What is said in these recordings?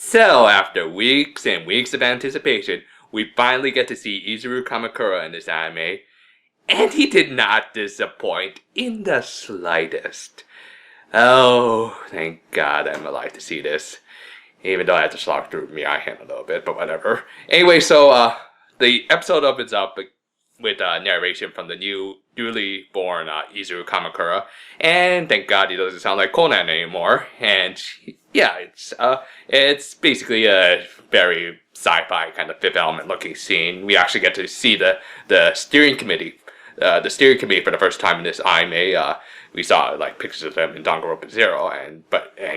So, after weeks and weeks of anticipation, we finally get to see Izuru Kamakura in this anime, and he did not disappoint in the slightest. Oh, thank God I'm alive to see this. Even though I had to slog through thematic a little bit, but whatever. Anyway, so, the episode opens up with narration from the newly born Izuru Kamakura, and thank God he doesn't sound like Conan anymore. And yeah, it's basically a very sci-fi kind of Fifth Element looking scene. We actually get to see the steering committee, for the first time in this anime. We saw like pictures of them in Danganronpa 0, and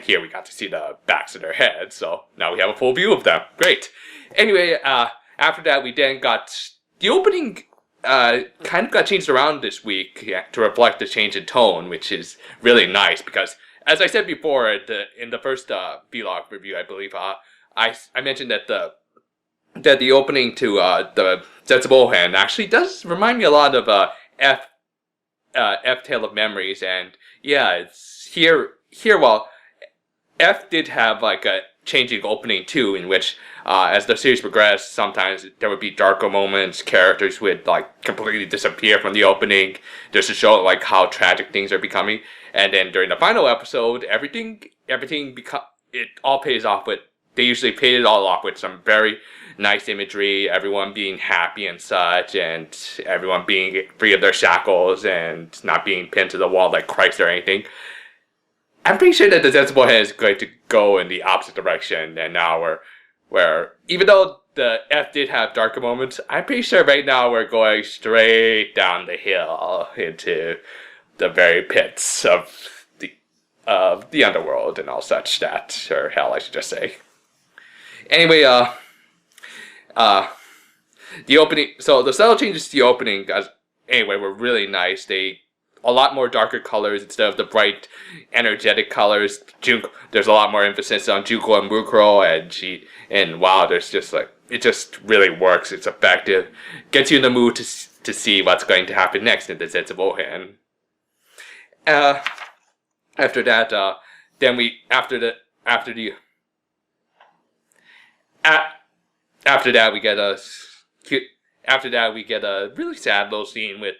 here we got to see the backs of their heads. So now we have a full view of them. Great. Anyway, after that we then got the opening. Kind of got changed around this week to reflect the change in tone, which is really nice because, as I said before, in the first vlog review, I believe, I mentioned that the opening to the Zetsubou-hen actually does remind me a lot of F Tale of Memories, and yeah, it's here. Well, F did have like a changing opening too, in which as the series progressed, sometimes there would be darker moments, characters would like completely disappear from the opening just to show like how tragic things are becoming, and then during the final episode, it all pays off with, they usually paid it all off with some very nice imagery, everyone being happy and such, and everyone being free of their shackles and not being pinned to the wall like Christ or anything. I'm pretty sure that the Zetsubou-hen is going to go in the opposite direction, and now where even though the F did have darker moments, I'm pretty sure right now we're going straight down the hill into the very pits of the underworld and all such, or hell, I should just say. Anyway, the opening, so the subtle changes to the opening, were really nice. A lot more darker colors instead of the bright, energetic colors. There's a lot more emphasis on Juko and Mukuro, and wow, there's just like, it just really works. It's effective, gets you in the mood to see what's going to happen next in the Zetsubou-hen. After that, we get a really sad little scene with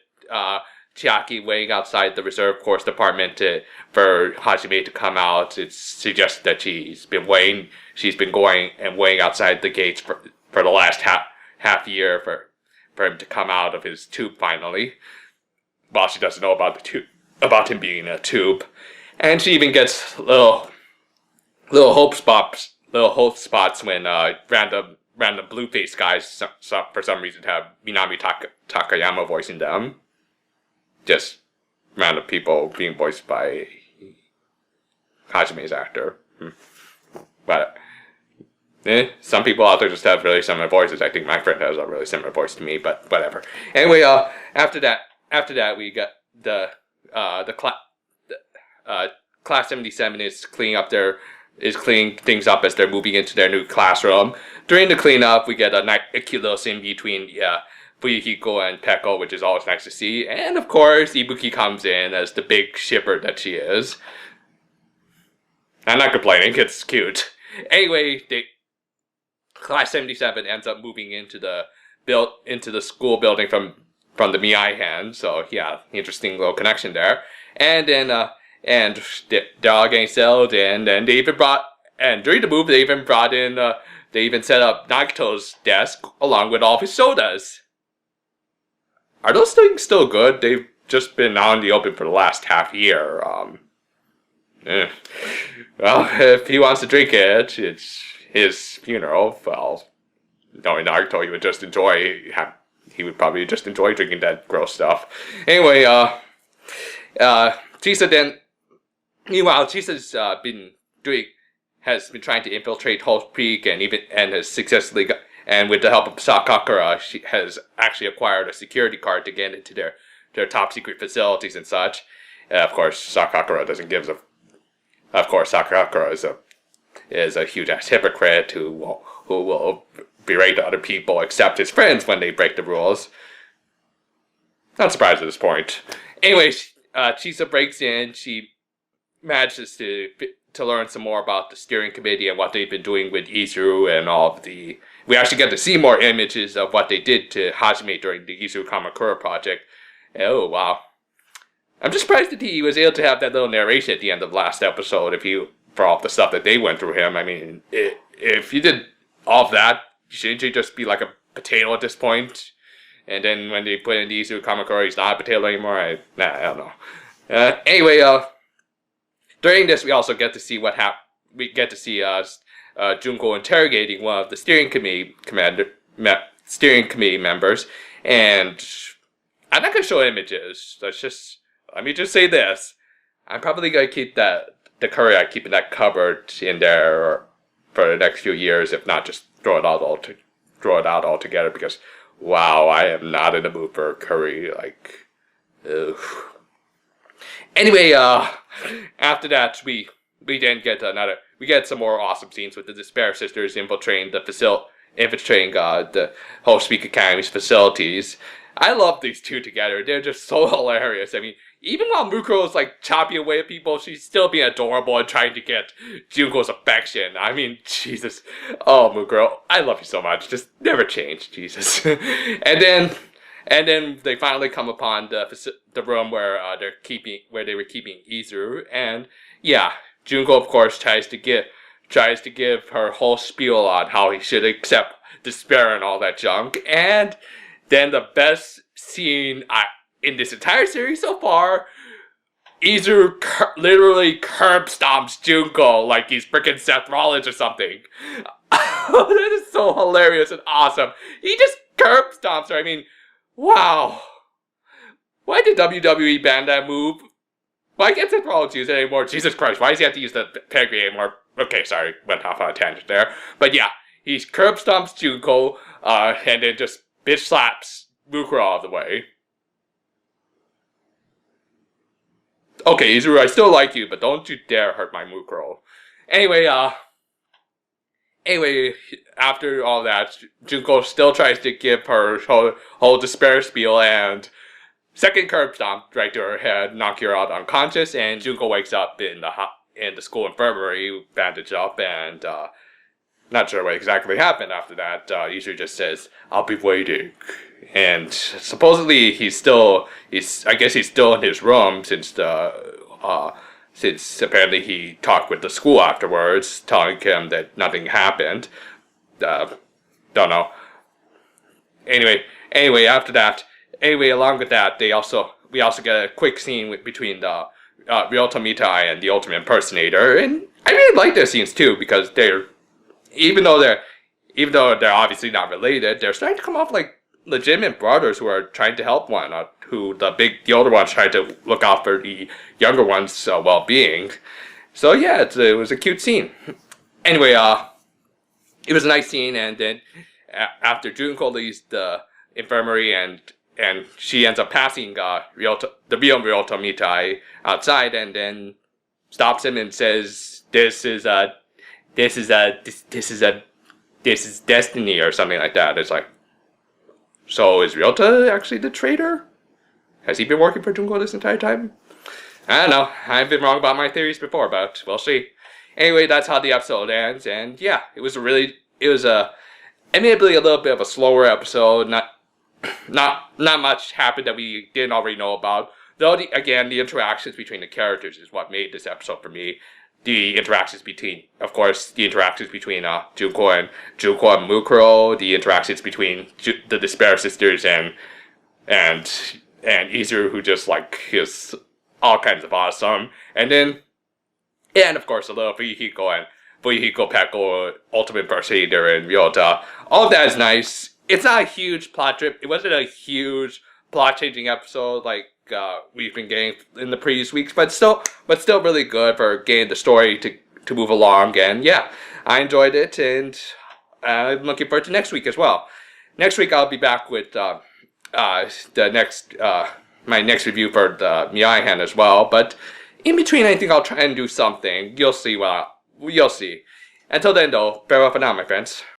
Chiaki waiting outside the reserve course department for Hajime to come out. It suggests that she's been going and waiting outside the gates for the last half year for him to come out of his tube finally. While she doesn't know about him being in a tube. And she even gets little hope spots when random blue-faced guys for some reason have Minami Takayama voicing them. Just random people being voiced by Hajime's actor. But some people out there just have really similar voices. I think my friend has a really similar voice to me, but whatever. Anyway, after that we got the class 77 is cleaning things up as they're moving into their new classroom. During the cleanup, we get a cute little scene between Fuyuhiko and Peko, which is always nice to see. And of course, Ibuki comes in as the big shipper that she is. I'm not complaining, it's cute. Anyway, Class 77 ends up moving into the school building from the Miyai-hen. So yeah, interesting little connection there. And then they're all getting settled in, and during the move they even set up Nagito's desk along with all of his sodas. Are those things still good? They've just been out in the open for the last half year. Well, if he wants to drink it, it's his funeral. Well, knowing Nagito, he would probably just enjoy drinking that gross stuff. Anyway, Meanwhile, Chisa's has been trying to infiltrate Hope Creek and has successfully and with the help of Sakakura, she has actually acquired a security card to get into their top secret facilities and such. Of course, Sakakura doesn't give a. Of course, Sakakura is a huge ass hypocrite who will berate other people except his friends when they break the rules. Not surprised at this point. Anyway, Chisa breaks in. She manages to to learn some more about the steering committee and what they've been doing with Izuru and all of the. We actually get to see more images of what they did to Hajime during the Izuru Kamakura project. Oh wow! I'm just surprised that he was able to have that little narration at the end of last episode. For all the stuff that they went through him, I mean, if you did all of that, shouldn't you just be like a potato at this point? And then when they put in the Izuru Kamakura, he's not a potato anymore. I don't know. Anyway, during this, we also get to see what happened. We get to see Junko interrogating one of the steering committee members, and I'm not gonna show images. Let me just say this: I'm probably gonna keep keeping that cupboard in there for the next few years, if not just throw it out altogether. Because wow, I am not in the mood for curry. Like, ugh. Anyway, after that, we get some more awesome scenes with the Despair Sisters infiltrating the Whole Speak Academy's facilities. I love these two together. They're just so hilarious. I mean, even while Mukuro is like chopping away at people, she's still being adorable and trying to get Junko's affection. I mean, Jesus. Oh, Mukuro, I love you so much. Just never change, Jesus. And then they finally come upon the room where they were keeping Izuru, and yeah, Junko of course tries to give her whole spiel on how he should accept despair and all that junk, and then the best scene in this entire series so far, Izuru literally curb stomps Junko like he's freaking Seth Rollins or something. That is so hilarious and awesome. He just curb stomps her. I mean, wow. Why did WWE ban that move? Why can't Seth Rollins use it anymore? Jesus Christ, why does he have to use the pedigree anymore? Okay, sorry, went off on a tangent there. But yeah, he curb stomps Junko, and then just bitch slaps Mukuro all the way. Okay, Izuru, I still like you, but don't you dare hurt my Mukuro. Anyway, after all that, Junko still tries to give her whole despair spiel, and second curb stomp right to her head, knock her out unconscious, and Junko wakes up in the school infirmary, bandaged up, and not sure what exactly happened after that. Izuru just says, "I'll be waiting." And supposedly I guess he's still in his room since apparently he talked with the school afterwards, telling him that nothing happened. Don't know. Anyway, along with that, we also get a quick scene between the Ryota Mitai and the Ultimate Impersonator, and I really like those scenes too, because even though they're obviously not related, they're starting to come off like legitimate brothers who are trying to help one another. The older one's trying to look out for the younger one's well-being. So yeah, it was a cute scene. Anyway, it was a nice scene, and then after Junko leaves the infirmary and she ends up passing the real Ryota Mitai outside, and then stops him and says, "This is destiny," or something like that. It's like, so is Ryota actually the traitor? Has he been working for Junko this entire time? I don't know. I've been wrong about my theories before, but we'll see. Anyway, that's how the episode ends, and yeah, it was admittedly a little bit of a slower episode. Not much happened that we didn't already know about. Though again, the interactions between the characters is what made this episode for me. The interactions between Junko and Mukuro, the interactions between the Despair Sisters and Izuru, who just like is all kinds of awesome, and of course a little Fuyuhiko Peko, Ultimate Impersonator, and Ryota. All of that is nice. It's not a huge plot trip. It wasn't a huge plot changing episode like we've been getting in the previous weeks, but still really good for getting the story to move along. And yeah, I enjoyed it, and I'm looking forward to next week as well. Next week I'll be back with my next review for the Miyai-hen as well. But in between, I think I'll try and do something. You'll see. Until then, though, farewell for now, my friends.